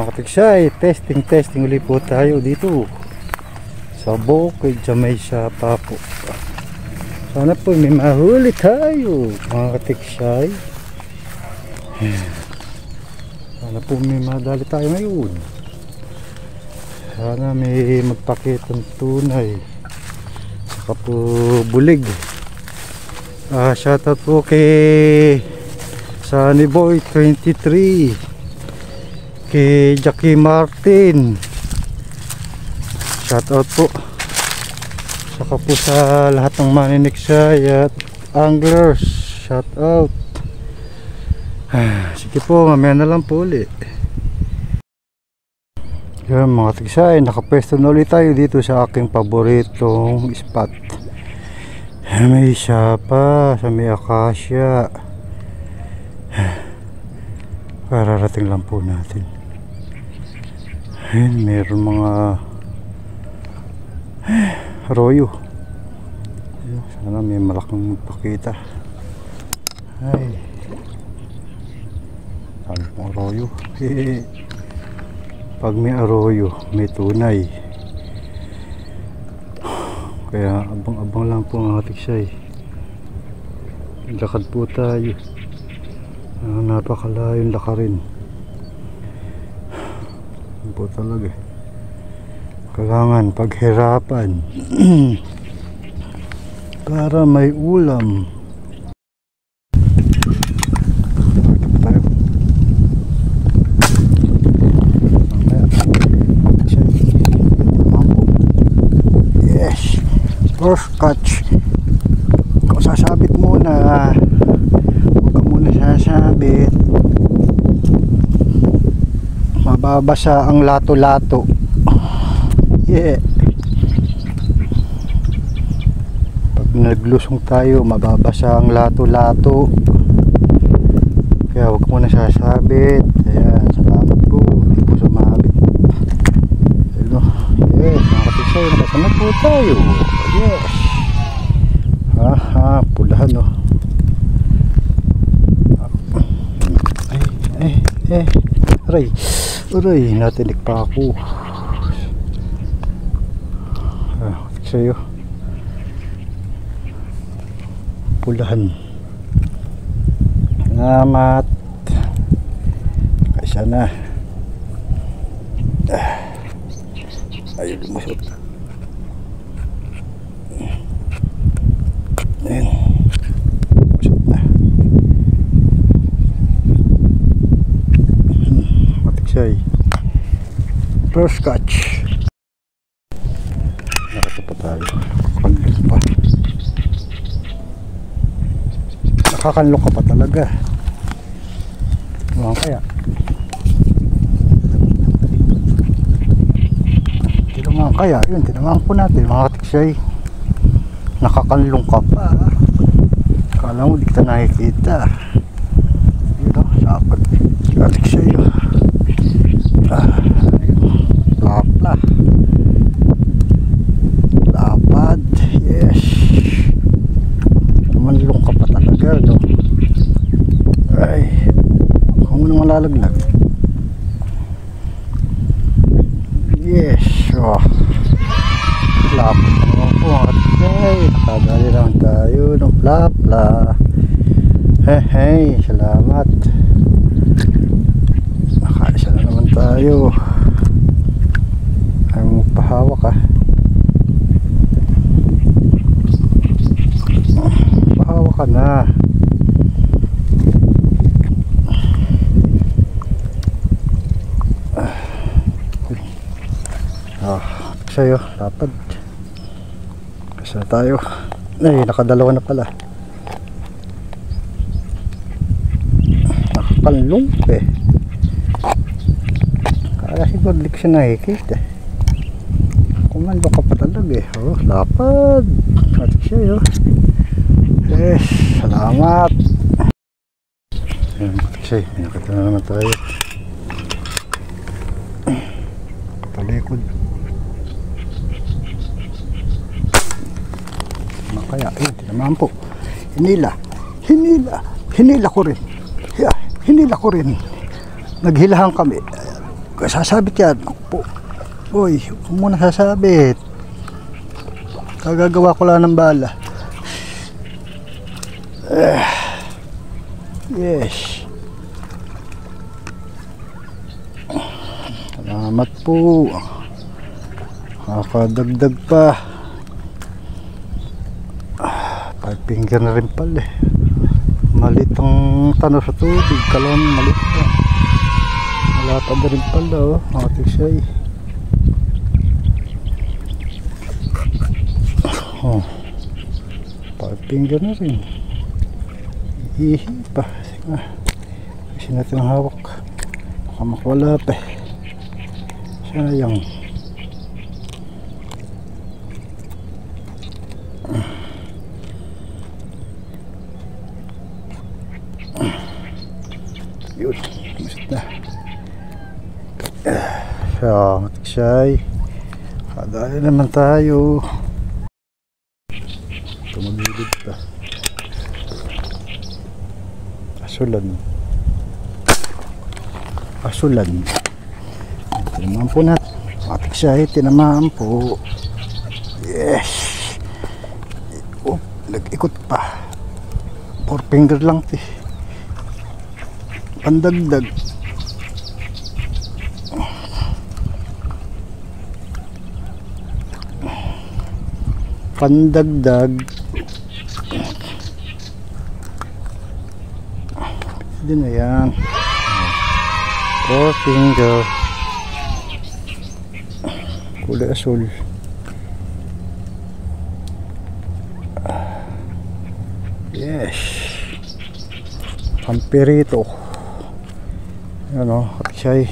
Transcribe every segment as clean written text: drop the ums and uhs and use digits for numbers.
Mga katiksay, testing ulit po tayo dito sa bukid sa may sapa po. Sana po may mahuli tayo mga katiksay. Sana po may madali tayo ngayon. Sana may magpakitang tunay. Saka po bulig. Shoutout po kay Sunny Boy 23, kay Jackie Martin, shoutout po. Saka po sa lahat ng maniniksay at anglers, shoutout. Sige po, mamaya na lang po ulit. Yan mga tiksay, nakapwesto na ulit tayo dito sa aking paboritong spot. May sapa sa may akasya. Kararating lang po natin. Ayun, meron mga arroyo. Sana may malaking magpakita. Ay, sabi pong arroyo. Pag may arroyo, may tunay. Kaya abang-abang lang po mga tiksay. Lakad po tayo. Napakalayong lakarin. Yan po talaga. Kailangan paghirapan para may ulam. Yes, first catch. Kung sasabit muna, huwag ka muna sasabit, mababasa ang lato-lato. Yeah. Pag naglusong tayo, mababasa ang lato-lato. Kaya huwag muna sasabit. Ayan, salamat po. Hindi po sumabit. Ayun o. Yes, nakatiksay. Nakasanap po tayo. Yes. Pulahan o. Aray, natinik pa ako. Sa'yo pulahan. Salamat. Kaysa na. Ayun, lumusot. Ayun, lumusot na. Matiksay. First catch. Nakita pa tayo. Nakakanlok ka pa talaga. Ano kaya? Tinangan kaya? Yun, tinangan po natin mga katiksay. Nakakanlong ka pa. Kala mo di kita nakikita. Yun o, sapat katiksay. Lapla. Lapad. Yes. Manlong ka pa talaga, no? Ay, huwag mo nang malalaglag. Yes. Oh, lapad naman po. Ay, nakadali lang tayo ng plapla. Hey, salamat. Nakaisa na naman tayo. Ay, magpahawak ah. Ka na. Sa'yo, lapad. Kasi na tayo. Ay, nakadalawa na pala. Nakakanlong eh. Kaya siguro di ko siya nakikita. Kumando ka pa talaga eh. Oh, lapad. At sa'yo. Yes, salamat. Ayan, kasi nakita na naman tayo. Talikod. Kaya, tinamaan po. Hinila ko rin. Hinila ko rin. Naghilahan kami. Sasabit yan. Ako po. Uy, huwag muna sasabit. Kagagawa ko lang ng bala. Yes. Salamat po. Nakakadagdag pa. 5 finger na rin pala eh. Malit ang tano sa tubig. Kalang malit pa. Malapad na rin pala oh. Matiksay. Oh. 5 finger na rin. Hihi pa. Kasi natin ang hawak. Baka makwala pa eh. Sayang. Yun. Masit na. So, matiksay. Kadali naman tayo. Tumagilid pa. Asulan. Asulan. Tinamaan po natin. Matiksay, tinamaan po. Yes. Oh, nag-ikot pa. 4 finger lang ti. Pandagdag. Pandagdag. Din na yan. 4 finger. Kulay asul. Yes. Pampirito. Yan o. Siya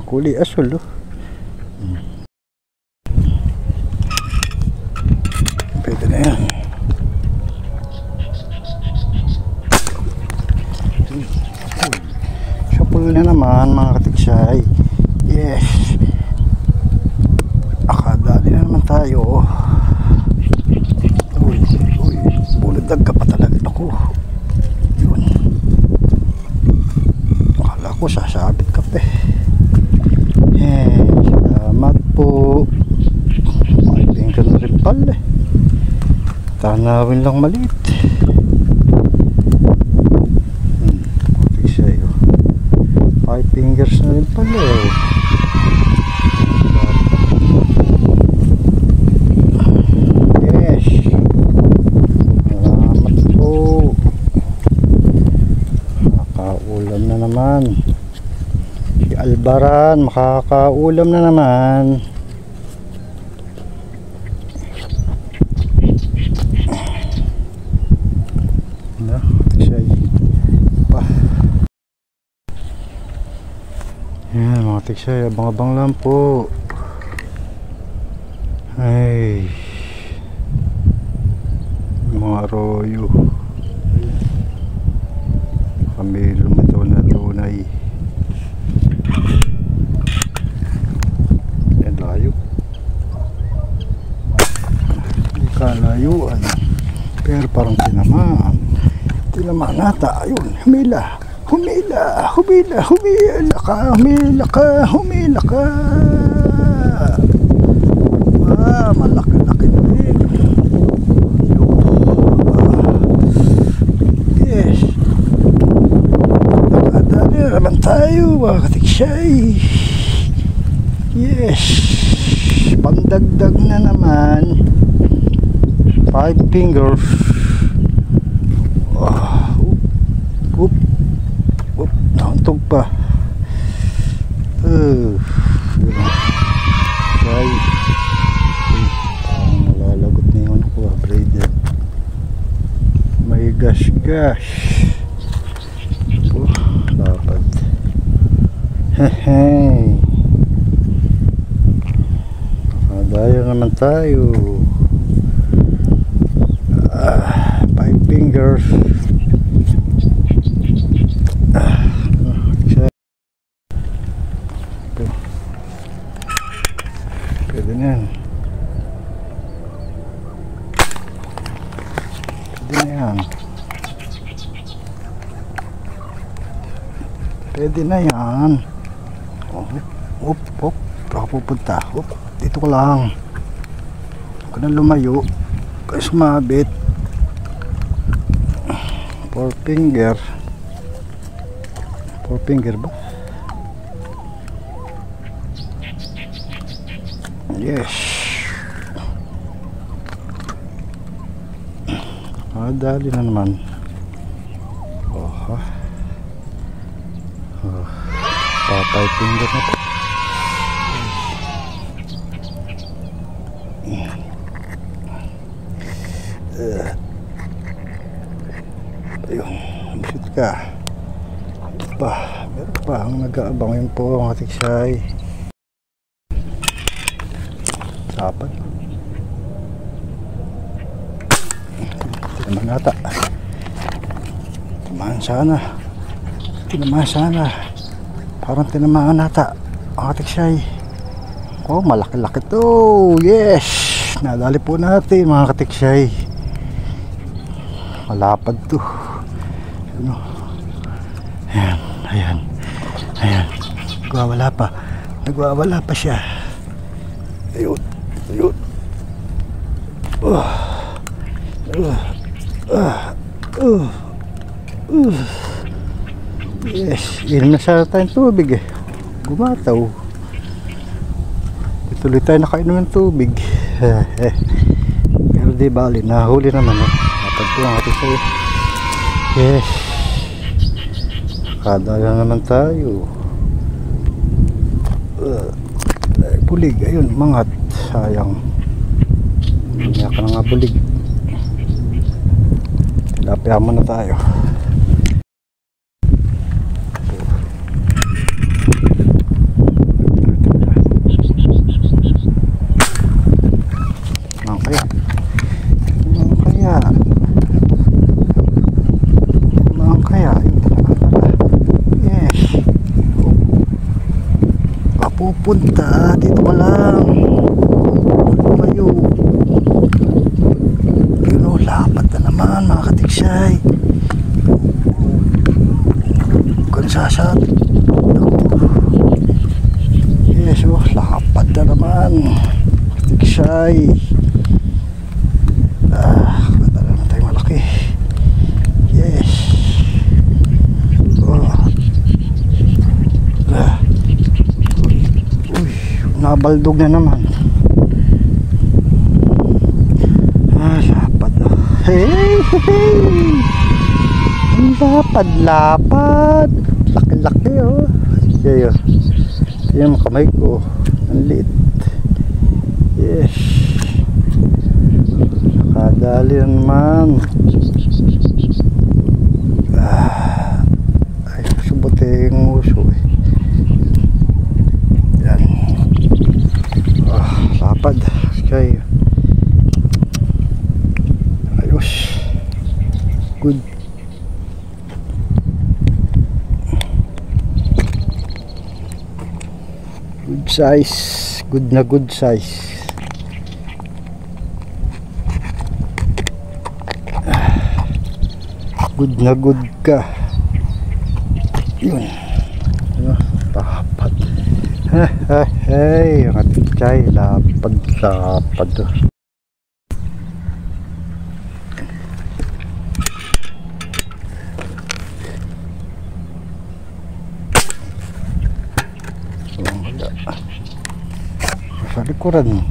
kulay asul o. Pwede na yan. Sapul na naman mga katiksay. Yes. Akadali na naman tayo. Uy, uy. Buladag ka pa talaga ako. Yun. Akala ko sasabit ka pa eh. Salamat po. Mailing ka na rin pala eh. Tanawin lang maliit. Katiksay oh. 5 fingers na rin pala eh. Makakaulam na naman. Si Albaran makakaulam na naman. Yan mga tiksay, abang-abang lang po. Ay, mga arroyo. Kami lumitaw na tunay. Yan layo. Hindi ka layuan. Pero parang tinamaan. Tinamaan nata. Ayun, humila. Humila, humila, humila ka, humila ka, humila ka. Ah, malaki-laki na rin. Yes. Nakadali na naman tayo, mga katiksay. Yes. Pandagdag na naman. 5 fingers. Oop. Nauntog pa. Ay. Parang malalagot na yung ano ko, braided. May gosh. Dapat. Hehe. Nakadayo naman tayo. 5 fingers. Pwede na yan. Pwede na yan. Oh, Op, op. Baka pupunta. Op, dito ka lang. Huwag ka na lumayo. Kaya sumabit. 4 finger. 4 finger ba? Yes. Dali na naman. Oh, ha? Oh, 5 finger na po. Ayun, shoot ka. Meron pa ang nag-aabang. Yun po ang ating siyay. Dapat tinamaan nata. Tinamaan sana. Parang tinamaan nata ang ating siyay. Oh, malaki-laki to. Yes, nadali po natin mga katiksay. Malapad to. Ano? Ayan. Nagwawala pa siya. Ayun. Yes, inom na sana tayong tubig eh. Gumataw. Tuloy tayo nakainom ng tubig. Pero di bali, nahuli naman eh. Napagpulang natin sa'yo. Yes. Nakadala naman tayo. Bulig, ayun, mangat. Sayang. Hindi ka na nga bulig. Tilapia mo na tayo. Pupunta dito ka lang. Lumayo. Pero lapad na naman mga katiksay. Kansasat. Yes, oh, lapad na naman katiksay. Kata naman tayo malaki. Yes. Nabaldog na naman. Lapad. Hey! Ang lapad. Laki-laki oh. Yayo. Yan ang kamay ko. Ang liit. Yes. Nakadali naman. Ay, subuti yung uso eh. Lapad kay ayos, good size, good size. Good ka yun. Lapad. Hey, katiksay, lapad. Sa likuran.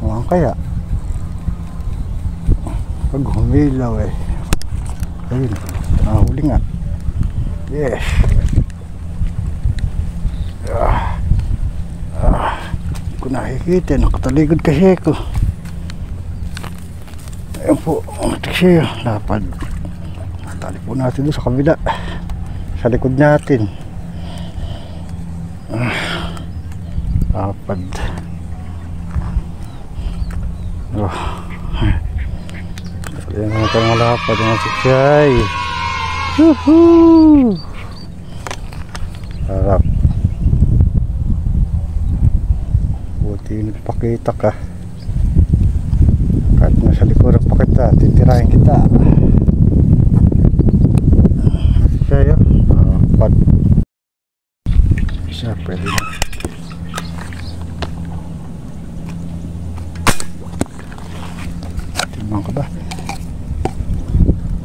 Ang kaya pag humilaw eh. Ayun, nahuli nga. Yes. Kung nakikita, nakataligod kasi ako. Ayan po, siya, lapad. Tali po natin doon sa kabila, sa likod natin. Lapad. Ayan naman tayo mga lapad, mga siksay. Woohoo! Harap. Buti nagpakita ka. Kahit nasa likuran pa kita, titirahin kita. Siya yun. Pag pwede na. Tinamaan ka ba?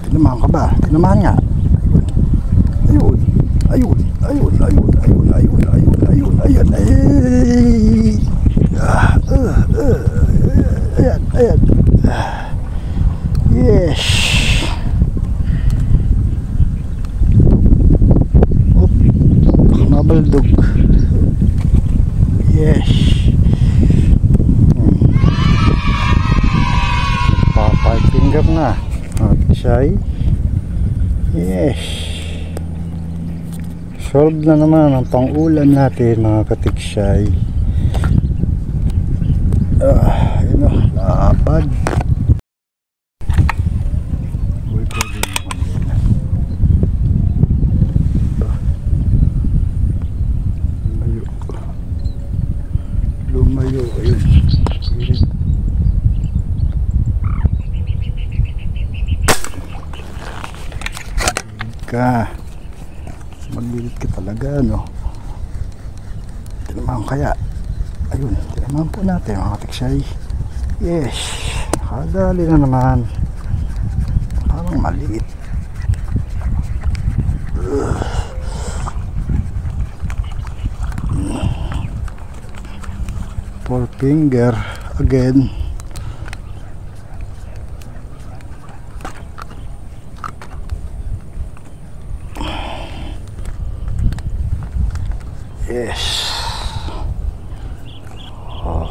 Tinamaan ka ba? Tinamaan nga. Ayun. Ayun. Ayun. Ayun. Ayun. Ayun. Ayun. Ayun. Ayun. Ayan. Ayan. Yes. Oop. Mabaldog. Yes. Finger na at siya yes, solve na naman ang pang-ulam natin mga katiksay. Yun o, lapad. Lumayo, ayun ka, maglilit ka talaga, no? Tinamaan kaya, ayun, tinamaan po natin mga katiksay. Yes, nakadali na naman, parang maliit. 4 finger again. Yes. Oh.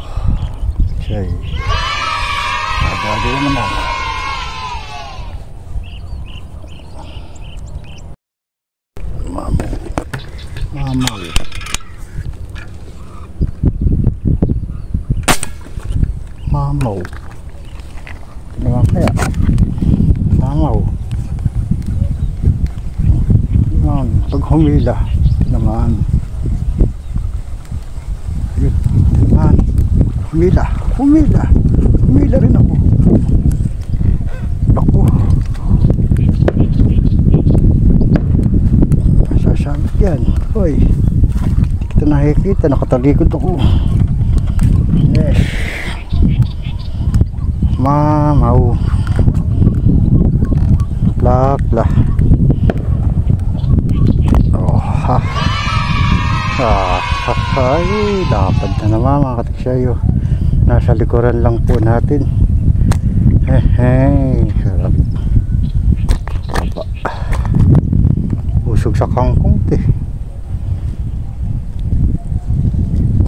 Okay. Agad naman. Mamaw. Mamaw. Mamaw. Ano nga kaya? Mamaw. Pag humila naman. Yun, naman. Humila rin ako. Ako. Sasabit yan. Hoy, hindi kita nakikita, nakatalikod ako. Yes. Mamaw. Plak. Oh, ha. Ay, dapat na naman mga katiksayo. Nasa likuran lang po natin. Sarap. Aba. Busog sa kangkong te.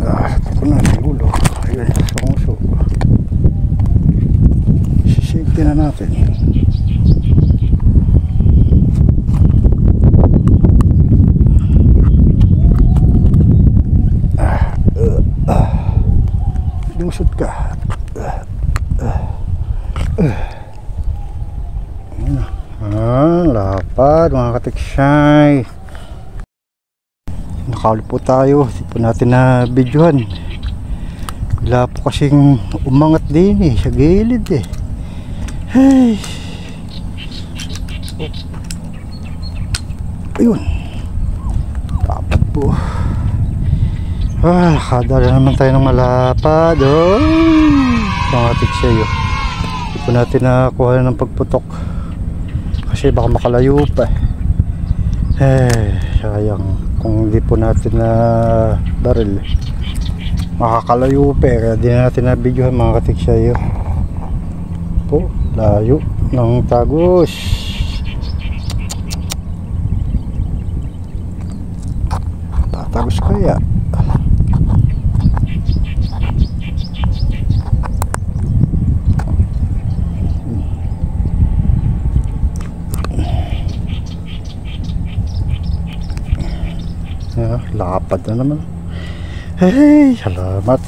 Ito ko na sa ulo. Ayun, sumuso. Sisafety na natin. Lusot ka. Lapad mga katiksay. Nakaulit po tayo. Hindi po natin na videohan. Wala po kasing umangat din sa gilid Hey. Ayun. Dapat po. Nakadala naman tayo ng malapad. Mga tiksayo. Hindi po natin nakuha ng pagputok kasi baka makalayo pa sayang kung hindi po natin na baril makakalayo pa kaya di natin na videohan mga katiksayo po. Layo ng tagos. Tatagos kaya lapad na naman. Hey, salamat.